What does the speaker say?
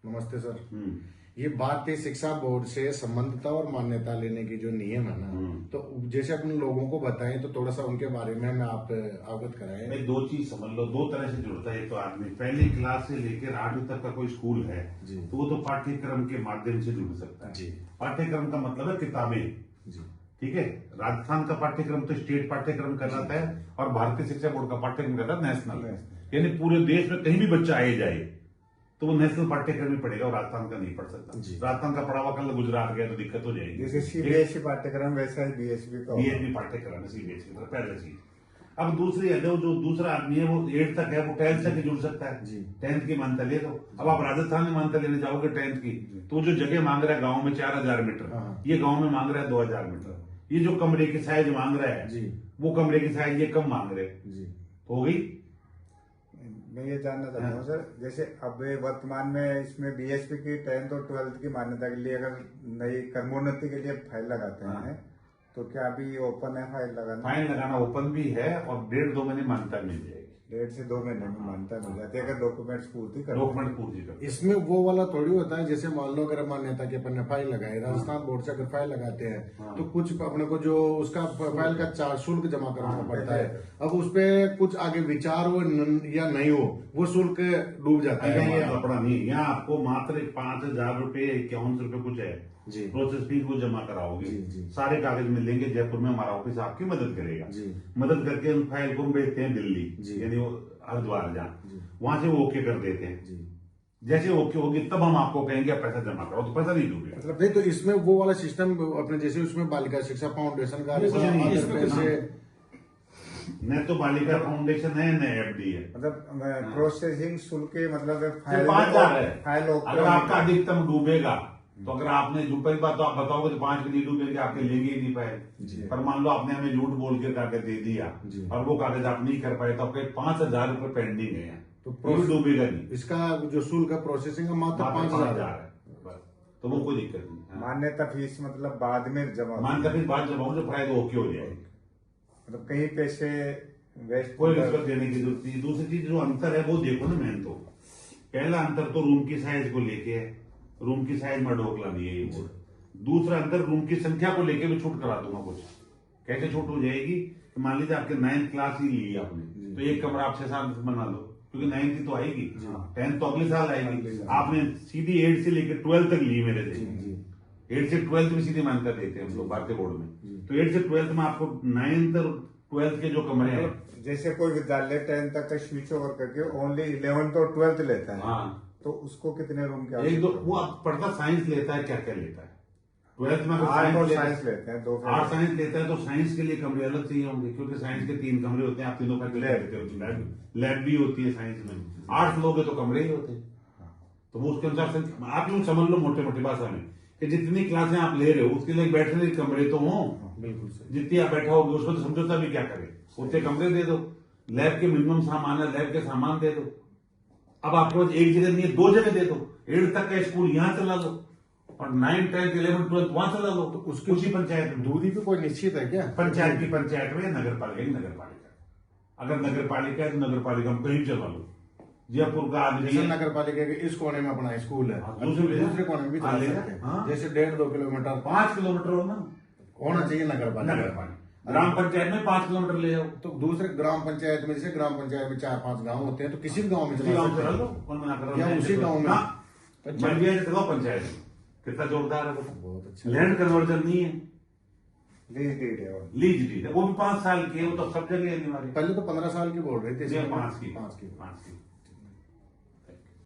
नमस्ते सर। ये बात थी शिक्षा बोर्ड से संबद्धता और मान्यता लेने की जो नियम है ना, तो जैसे अपने लोगों को बताएं तो थोड़ा सा उनके बारे में हमें आप अवगत कराएं। भाई दो चीज समझ लो, दो तरह से जुड़ता है। एक तो आदमी पहली क्लास से लेकर 8वीं तक का कोई स्कूल है तो वो तो पाठ्यक्रम के माध्यम से जुड़ सकता है। जी। पाठ्यक्रम का मतलब है किताबें। जी। ठीक है, राजस्थान का पाठ्यक्रम तो स्टेट पाठ्यक्रम कहलाता है और भारतीय शिक्षा बोर्ड का पाठ्यक्रम कहलाता है नेशनल। यानी पूरे देश में कहीं भी बच्चा आए जाए तो वो नेशनल पाठ्यक्रम में पढ़ेगा और राजस्थान का नहीं पढ़ सकता। राजस्थान का पढ़ा हुआ कल गुजरात गया तो दिक्कत हो जाएगी। जैसे सीबीएसई पाठ्यक्रम वैसा ही बीएसपी का बीएसपी पाठ्यक्रम है सीबीएसई का, पहले चीज। अब दूसरी है जो दूसरा आदमी है वो 8 तक है, वो 10th तक ही जुड़ सकता है। 10th की मान्यता ले लो। अब आप राजस्थान में मान्यता लेने जाओगे 10th की, तो जो जगह मांग रहा है गाँव में 4000 मीटर, ये गाँव में मांग रहा है 2000 मीटर। ये जो कमरे की साइज मांग रहा है वो कमरे की साइज ये कम मांग रहे तो हो गई। मैं ये जानना चाहता हूँ सर, जैसे अब वर्तमान में इसमें बीएसपी की 10th और 12th की मान्यता के लिए अगर नई कर्मोन्नति के लिए फाइल लगाते हैं तो क्या अभी ओपन है फाइल लगाना? फाइल लगाना ओपन भी है और 1.5-2 महीने मान्यता मिल जाएगी। 1.5 से 2 महीने में मान्यता मिल जाती है अगर डॉक्यूमेंट्स पूर्ति कर। डॉक्यूमेंट पूर्ति कर। इसमें वो वाला थोड़ी होता है जैसे मान लो अगर मान्यता के अपन ने फाइल लगाई, राजस्थान बोर्ड से अगर फाइल लगाते हैं तो कुछ अपने को जो उसका फाइल का चार्ज शुल्क जमा करना पड़ता है। अब उस पर कुछ आगे विचार हो या नहीं हो वो शुल्क डूब जाता है। ये अपना नहीं, यहाँ आपको मात्र 5000 रुपए 51 रुपए कुछ है प्रोसेस फीस वो जमा कराओगे। सारे कागज मिलेंगे जयपुर में, हमारा ऑफिस आपकी मदद करेगा। मदद करके उन फाइल को भेजते हैं दिल्ली, यानी वो हरिद्वार जहाँ, वहां से वो ओके कर देते हैं। जैसे ओके होगी तब हम आपको कहेंगे आप पैसा जमा करो, तो पैसा नहीं डूबेगा। मतलब नहीं तो इसमें वो वाला सिस्टम अपने जैसे उसमें बालिका शिक्षा फाउंडेशन का न तो बालिका फाउंडेशन है न एफडी है। मतलब प्रोसेसिंग शुल्क मतलब 5000 है। फाइल अगर आपका अधिकतम डूबेगा तो अगर आपने जो पहली बात तो आप बताओगे तो 5 के नहीं डूबेंगे, आपके लेंगे ही नहीं पाए। पर मान लो आपने हमें झूठ बोल के कागज दे दिया और वो कागज आप नहीं कर पाए तो आपके 5000 रुपए पेंडिंग है, तो डूबेगा नहीं। इसका जो शुल्क है प्रोसेसिंग का मात्र 5000 है, तो वो कोई दिक्कत नहीं। मान्यता फीस मतलब बाद में जमा, मान्यता फीस बाद जमा हो जो फायदा ओके हो जाएगी। मतलब कहीं पैसे वेस्ट कोई रिश्वत देने की जरूरत नहीं। दूसरी चीज जो अंतर है वो देखो ना, मैंने तो पहला अंतर तो रूम की साइज को लेके है, रूम की साइज में ढोकला नहीं है ये बोर्ड। दूसरा अंतर रूम की संख्या को लेके भी छूट करा दूंगा। कुछ कैसे छूट हो जाएगी कि मान लीजिए आपके 9th क्लास ही ली आपने तो एक कमरा आप 6-7 बना लो, क्योंकि 9th की तो आएगी, 10th तो अगले साल आएगी। आपने सीधी 8 से लेकर 12 तक ली मेरे से, 8 से 12 में सीधी मान्यता देते हैं हम लोग भारतीय बोर्ड में। तो 8 से 12 में आपको 9th और 12th के जो कमरे हैं, जैसे कोई विद्यालय 10th तक का स्विच ओवर करके ओनली 11th और 12th लेता है, तो उसको कितने रूम के एक दो वो आप पढ़ता साइंस लेता है, क्या क्या लेता है 12th में? आर्ट साइंस लेते हैं, 2 आर्ट साइंस लेता है तो साइंस के लिए कमरे अलग चाहिए होंगे, क्योंकि साइंस के 3 कमरे होते हैं। आप तीनों का लैब भी होती है साइंस में। आर्ट्स लोगे तो कमरे ही होते हैं। तो वो उसके अनुसार से आप यूं समझ लो मोटे मोटी भाषा में कि जितनी क्लासें आप ले रहे हो उसके लिए बैठने के कमरे तो हो। बिल्कुल जितनी आप बैठा होगे उसको तो समझौता भी क्या करे, उतने कमरे दे दो। लैब के मिनिमम सामान है, लैब के सामान दे दो। अब आपके पास एक जगह नहीं है, 2 जगह दे दो। 8 तक का स्कूल यहाँ चला लो और 9, 10, 11, 12 वहां चला लो। तो उसकी उसी पंचायत में दूरी भी कोई निश्चित है क्या? पंचायत की पंचायत में, नगर पालिका की नगर पालिका। अगर नगर पालिका है तो नगर पालिका में कहीं चला लो। जयपुर का आदमी जैसे नगर पालिका के इस कोने में अपना स्कूल है, दूसरे कोने में भी चला सकते हैं। जैसे 1.5-2 किलोमीटर 5 किलोमीटर होना चाहिए नगर पालिका। ग्राम पंचायत में 5 किलोमीटर ले जाओ। तो दूसरे ग्राम पंचायत में, जैसे ग्राम पंचायत में 4-5 गांव होते हैं तो किसी भी गांव में चला सकते हैं, उसी गांव में पंचायत। कितना जोरदार है वो, बहुत अच्छा। लैंड कन्वर्जन नहीं है, लीज डीड है, लीज डीड है। वो भी 5 साल की है, वो तो सब जगह अनिवार्य। पहले तो 15 साल की बोल रहे थे, 5 की।